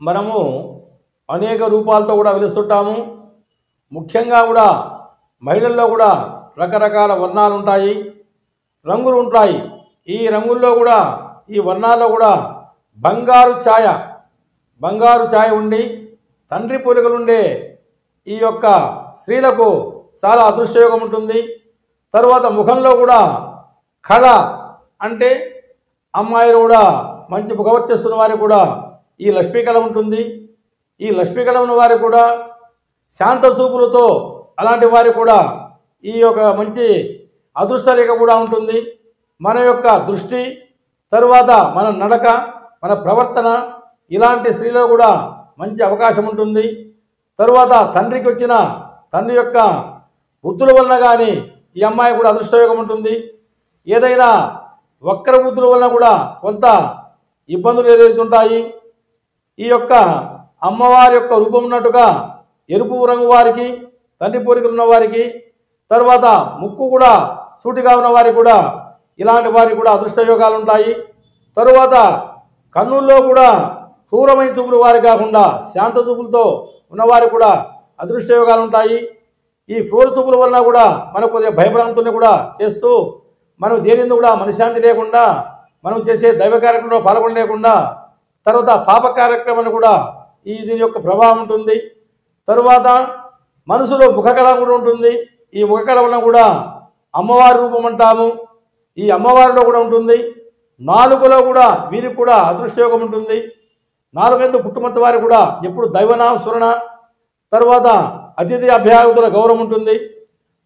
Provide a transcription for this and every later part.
మనము అనేక రూపాలతో కూడా వెలుస్తుంటాము. ముఖ్యంగా కూడా మహిళల్లో కూడా రకరకాల వర్ణాలు ఉంటాయి, రంగులు ఉంటాయి. ఈ రంగుల్లో కూడా ఈ వర్ణాల్లో కూడా బంగారు ఛాయ ఉండి తండ్రి పోలికలుండే ఈ యొక్క స్త్రీలకు చాలా అదృష్టయోగం ఉంటుంది. తరువాత ముఖంలో కూడా కళ అంటే అమ్మాయిలు కూడా మంచి ముఖవర్చస్సున్న వారికి కూడా ఈ లక్ష్మీ కళ ఉంటుంది. ఈ లక్ష్మీ కళ ఉన్న వారికి కూడా శాంత చూపులతో అలాంటి వారికి కూడా ఈ యొక్క మంచి అదృష్ట రేఖ కూడా ఉంటుంది. మన యొక్క దృష్టి, తరువాత మన నడక, మన ప్రవర్తన ఇలాంటి స్త్రీలో కూడా మంచి అవకాశం ఉంటుంది. తరువాత తండ్రి యొక్క బుద్ధుల వలన కానీ ఈ అమ్మాయి కూడా అదృష్టయోగం ఉంటుంది. ఏదైనా వక్ర బుద్ధుల వలన కూడా కొంత ఇబ్బందులు ఎదురవుతుంటాయి. ఈ యొక్క అమ్మవారి యొక్క రూపం ఉన్నట్టుగా ఎరుపు రంగు వారికి, తండ్రి పోలికలు ఉన్న వారికి, తర్వాత ముక్కు కూడా సూటిగా ఉన్న వారికి కూడా ఇలాంటి వారికి కూడా అదృష్టయోగాలు ఉంటాయి. తరువాత కన్నుల్లో కూడా క్రూరమైన చూపులు వారి కాకుండా శాంత చూపులతో ఉన్నవారికి కూడా అదృష్టయోగాలు ఉంటాయి. ఈ క్రూర చూపుల వలన కూడా మనకు కొద్దిగా భయభ్రాంతుల్ని కూడా చేస్తూ మనం దేనిందు కూడా మనశ్శాంతి లేకుండా మనం చేసే దైవ కార్యక్రమంలో పాల్గొనలేకుండా తర్వాత పాప కార్యక్రమాన్ని కూడా దీని యొక్క ప్రభావం ఉంటుంది. తరువాత మనసులో ముఖకళ కూడా ఉంటుంది. ఈ ముఖకళ వలన కూడా అమ్మవారి రూపం అంటాము. ఈ అమ్మవారిలో కూడా ఉంటుంది. నాలుకలో కూడా వీరికి కూడా అదృష్టయోగం ఉంటుంది. నాలుగైదు పుట్టుమతి వారికి కూడా ఎప్పుడు దైవనామ స్మరణ, తర్వాత అతిథి అభ్యాగతుల గౌరవం ఉంటుంది.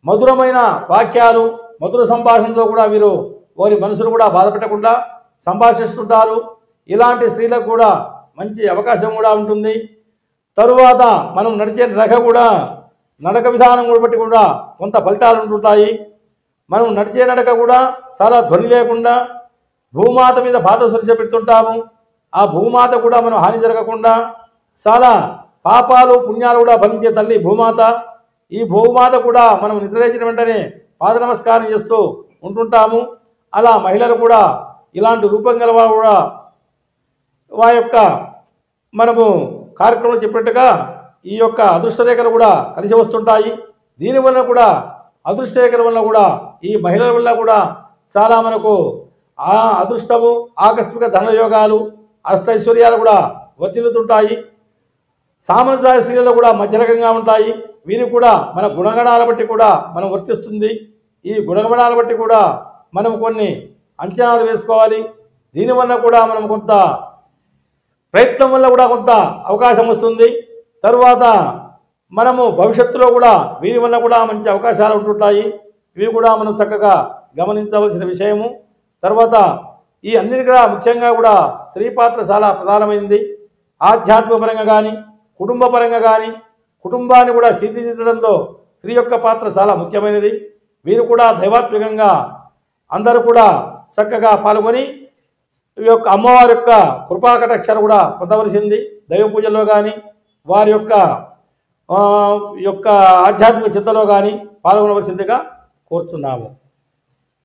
మధురమైన వాక్యాలు, మధుర సంభాషణతో కూడా వీరు వారి మనసును కూడా బాధపెట్టకుండా సంభాషిస్తుంటారు. ఇలాంటి స్త్రీలకు కూడా మంచి అవకాశం కూడా ఉంటుంది. తరువాత మనం నడిచే నడక విధానం కూడా బట్టి కూడా కొంత ఫలితాలు ఉంటుంటాయి. మనం నడిచే నడక కూడా చాలా ధ్వని లేకుండా భూమాత మీద పాదస్పర్శ పెడుతుంటాము. ఆ భూమాత కూడా మనం హాని జరగకుండా చాలా పాపాలు పుణ్యాలు కూడా భరించే తల్లి భూమాత. ఈ భూమాత కూడా మనం నిద్రలేచిన వెంటనే పాద నమస్కారం చేస్తూ ఉంటుంటాము. అలా మహిళలు కూడా ఇలాంటి రూపం గల వారు కూడా వారి యొక్క మనము కార్యక్రమం చెప్పినట్టుగా ఈ యొక్క అదృష్టరేఖలు కూడా కలిసి వస్తుంటాయి. దీనివల్ల కూడా అదృష్టరేఖల వల్ల కూడా ఈ మహిళల వల్ల కూడా చాలా మనకు ఆ అదృష్టము, ఆకస్మిక ధనయోగాలు, అష్టైశ్వర్యాలు కూడా వర్తిల్లుతుంటాయి. సామంజస్య స్త్రీలలో కూడా మధ్యరకంగా ఉంటాయి. వీరికి కూడా మన గుణగణాల బట్టి కూడా మనం వర్తిస్తుంది. ఈ గుణగణాల బట్టి కూడా మనం కొన్ని అంచనాలు వేసుకోవాలి. దీనివల్ల కూడా మనం కొంత ప్రయత్నం వల్ల కూడా కొంత అవకాశం వస్తుంది. తరువాత మనము భవిష్యత్తులో కూడా వీరి వల్ల కూడా మంచి అవకాశాలు ఉంటుంటాయి. ఇవి కూడా మనం చక్కగా గమనించవలసిన విషయము. తర్వాత ఈ అన్నిటికీ ముఖ్యంగా కూడా స్త్రీ పాత్ర చాలా ప్రధానమైనది. ఆధ్యాత్మిక పరంగా కానీ, కుటుంబ పరంగా కానీ, కుటుంబాన్ని కూడా తీర్చిదిద్దడంలో స్త్రీ యొక్క పాత్ర చాలా ముఖ్యమైనది. వీరు కూడా దైవాత్మికంగా అందరూ కూడా చక్కగా పాల్గొని ఈ యొక్క అమ్మవారి యొక్క కృపాకటాక్షాలు కూడా పొందవలసింది. దైవ పూజల్లో కానీ వారి యొక్క ఆధ్యాత్మిక చింతలో కానీ పాల్గొనవలసిందిగా కోరుతున్నాము.